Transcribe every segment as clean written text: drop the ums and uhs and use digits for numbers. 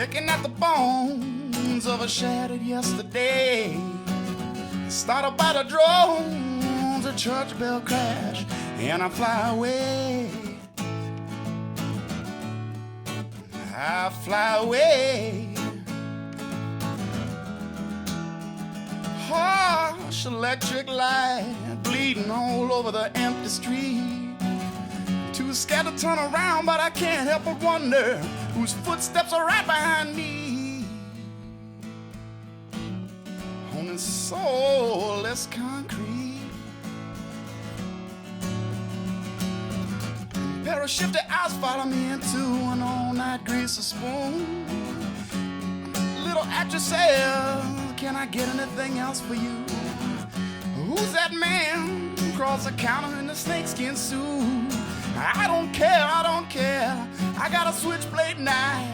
Licking at the bones of a shattered yesterday. Started by the drones, a church bell crash, and I fly away. I fly away. Harsh electric light bleeding all over the empty street. Too scared to turn around, but I can't help but wonder whose footsteps are right behind me. On this soulless concrete, a pair of shifty eyes follow me into an all-night greaser spoon. Little actress says, can I get anything else for you? Who's that man across the counter in the snakeskin suit? I don't care, I don't care. I got a switchblade knife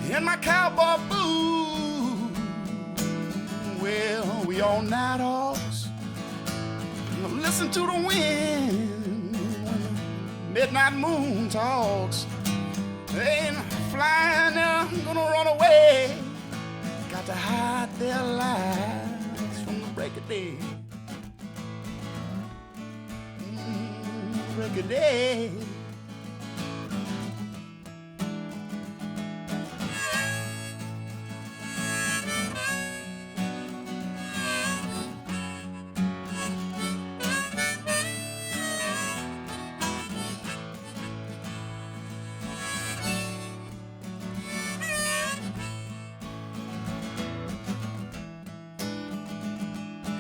in my cowboy boots. Well, we all Nighthawks. Listen to the wind when the midnight moon talks. They ain't flying, they're gonna run away. Got to hide their lives from the break of day. Break of day.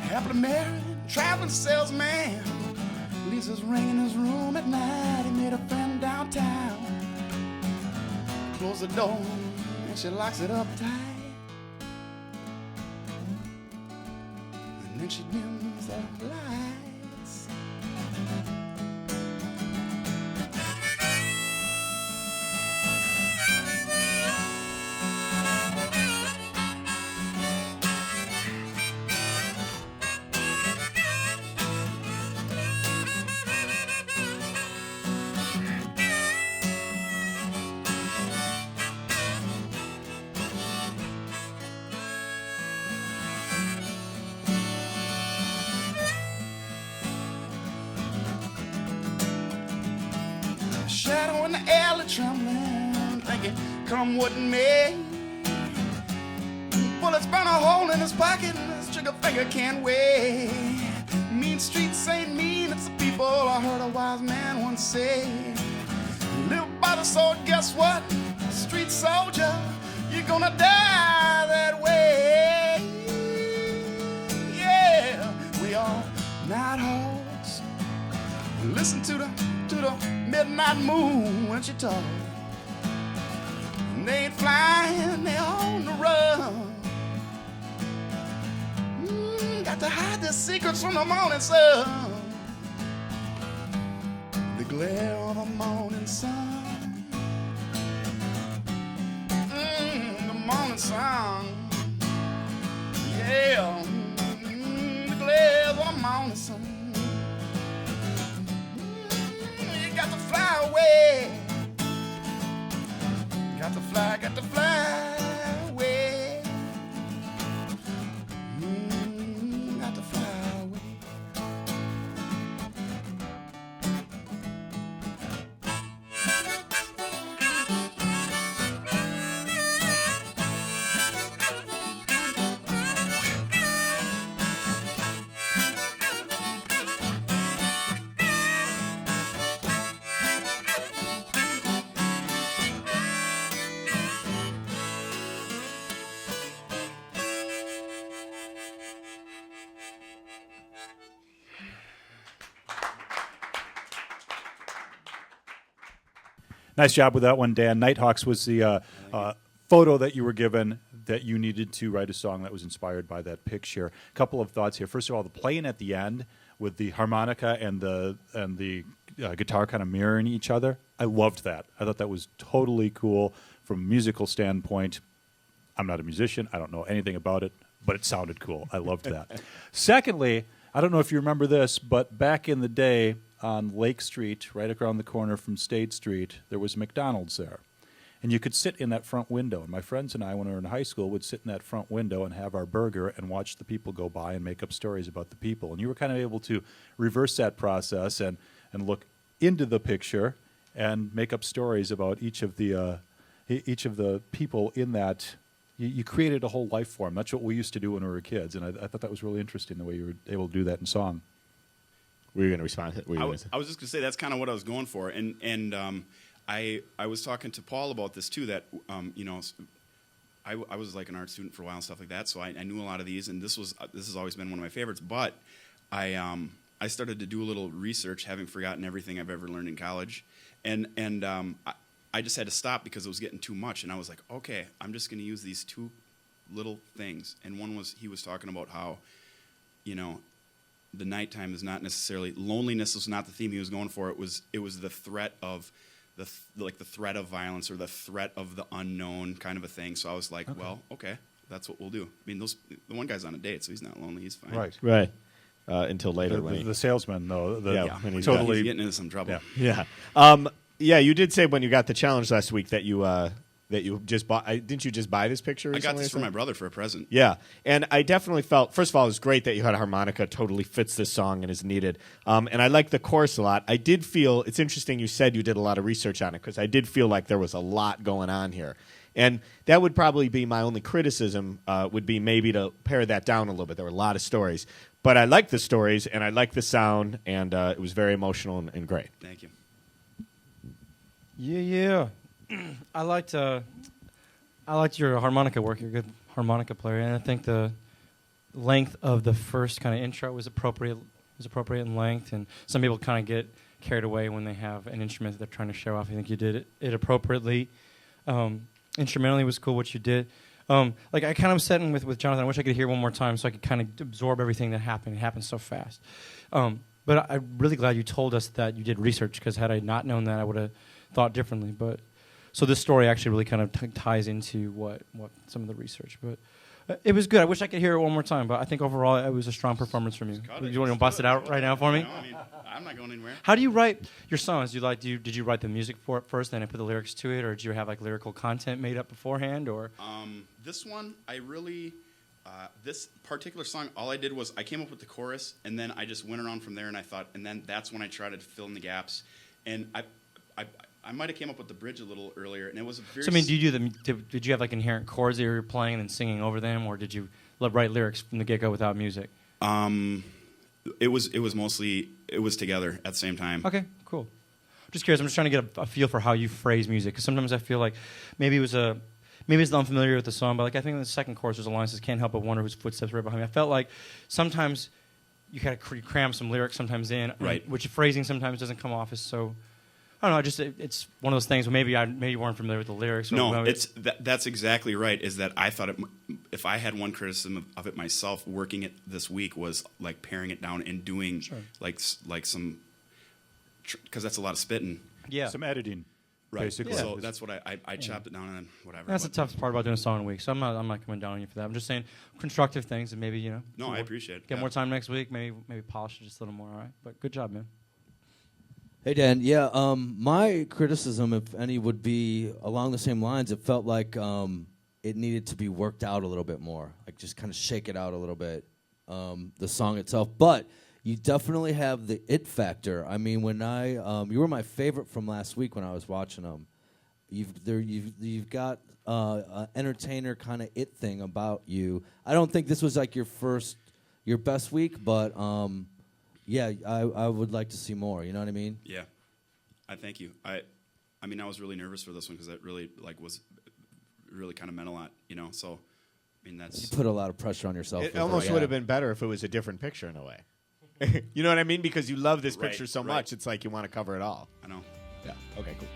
Happily married, traveling salesman, leaves his ring in his room at night. He made a friend downtown. Close the door and she locks it up tight. And then she dims the lights. Shadow in the alley trembling, thinking, come what may. Bullets burn a hole in his pocket and his trigger finger can't wait. Mean streets ain't mean, it's the people. I heard a wise man once say, live by the sword, guess what? Street soldier, you're gonna die that way. Yeah, we are Nighthawks. Listen to the midnight moon when she talks. They ain't flying, they on the run. Got to hide their secrets from the morning sun. The glare of the morning sun. The morning sun. Yeah. The glare of the morning sun. Got to fly away. Got to fly away. Got to fly away. Nice job with that one, Dan. Nighthawks was the photo that you were given that you needed to write a song that was inspired by that picture. A couple of thoughts here. First of all, the playing at the end with the harmonica and the guitar kind of mirroring each other. I loved that. I thought that was totally cool from a musical standpoint. I'm not a musician. I don't know anything about it, but it sounded cool. I loved that. Secondly, I don't know if you remember this, but back in the day on Lake Street, right around the corner from State Street, there was McDonald's there. And you could sit in that front window. And my friends and I, when we were in high school, would sit in that front window and have our burger and watch the people go by and make up stories about the people. And you were kind of able to reverse that process and look into the picture and make up stories about each of the people in that. You created a whole life form. That's what we used to do when we were kids. And I thought that was really interesting, the way you were able to do that in song. Were you going to respond? I was just going to say that's kind of what I was going for. And I was talking to Paul about this too, that, I was like an art student for a while and stuff like that, so I knew a lot of these, and this has always been one of my favorites. But I started to do a little research, having forgotten everything I've ever learned in college, and I just had to stop because it was getting too much. And I was like, okay, I'm just going to use these two little things. And one was, he was talking about how, the nighttime is not necessarily, loneliness was not the theme he was going for. It was the threat of the threat of violence or the threat of the unknown kind of a thing. So I was like, okay, that's what we'll do. I mean, the one guy's on a date, so he's not lonely. He's fine. Right. Until later. The salesman, though. When he's totally he's getting into some trouble. Yeah. You did say when you got the challenge last week that you just bought. Didn't you just buy this picture recently? I got this for my brother for a present. Yeah, and I definitely felt. First of all, it was great that you had a harmonica. Totally fits this song and is needed. And I like the chorus a lot. I did feel it's interesting. You said you did a lot of research on it because I did feel like there was a lot going on here, and that would probably be my only criticism. Would be maybe to pare that down a little bit. There were a lot of stories, but I liked the stories and I liked the sound, and it was very emotional and great. Thank you. Yeah. I liked your harmonica work. You're a good harmonica player, and I think the length of the first kind of intro was appropriate. In length, and some people kind of get carried away when they have an instrument that they're trying to show off. I think you did it appropriately. Instrumentally was cool what you did. I kind of sat in with Jonathan. I wish I could hear one more time so I could kind of absorb everything that happened. It happened so fast. But I'm really glad you told us that you did research, because had I not known that, I would have thought differently. But so this story actually really kind of ties into what some of the research. But it was good. I wish I could hear it one more time. But I think overall it was a strong performance from you. You want to bust it out right now for me? No, I mean, I'm not going anywhere. How do you write your songs? Did you write the music for it first, then put the lyrics to it, or did you have like lyrical content made up beforehand? Or this one, I really. This particular song, all I did was I came up with the chorus, and then I just went around from there, and I thought, and then that's when I tried to fill in the gaps, and I might have came up with the bridge a little earlier, and it was a very. So I mean, did you have like inherent chords that you were playing and singing over them, or did you write lyrics from the get-go without music? It was mostly together at the same time. Okay, cool. Just curious. I'm just trying to get a feel for how you phrase music, because sometimes I feel like maybe it's unfamiliar with the song, but like I think in the second chorus there's a line that says, "Can't help but wonder whose footsteps right behind me." I felt like sometimes you kind of cram some lyrics sometimes in, right? Which phrasing sometimes doesn't come off as so. I don't know. It's one of those things where maybe you weren't familiar with the lyrics. No, that's exactly right. Is that I thought if I had one criticism of it myself, working it this week was like paring it down and doing like some, because that's a lot of spitting. Yeah, some editing. Right. Basically. So that's what I chopped it down and then whatever. That's the toughest part about doing a song in a week. So I'm not coming down on you for that. I'm just saying constructive things, and maybe No, I appreciate it. Get more time next week. Maybe polish it just a little more. All right. But good job, man. Hey, Dan. Yeah, my criticism, if any, would be along the same lines. It felt like it needed to be worked out a little bit more, like just kind of shake it out a little bit, the song itself. But you definitely have the it factor. I mean, when you were my favorite from last week when I was watching them. You've got an entertainer kind of it thing about you. I don't think this was like your best week, but. Yeah, I would like to see more. You know what I mean? Yeah, I thank you. I mean, I was really nervous for this one because it really was really kind of meant a lot. So I mean that's. You put a lot of pressure on yourself. It almost would have been better if it was a different picture in a way. You know what I mean? Because you love this picture so much, it's like you want to cover it all. I know. Yeah. Okay. Cool.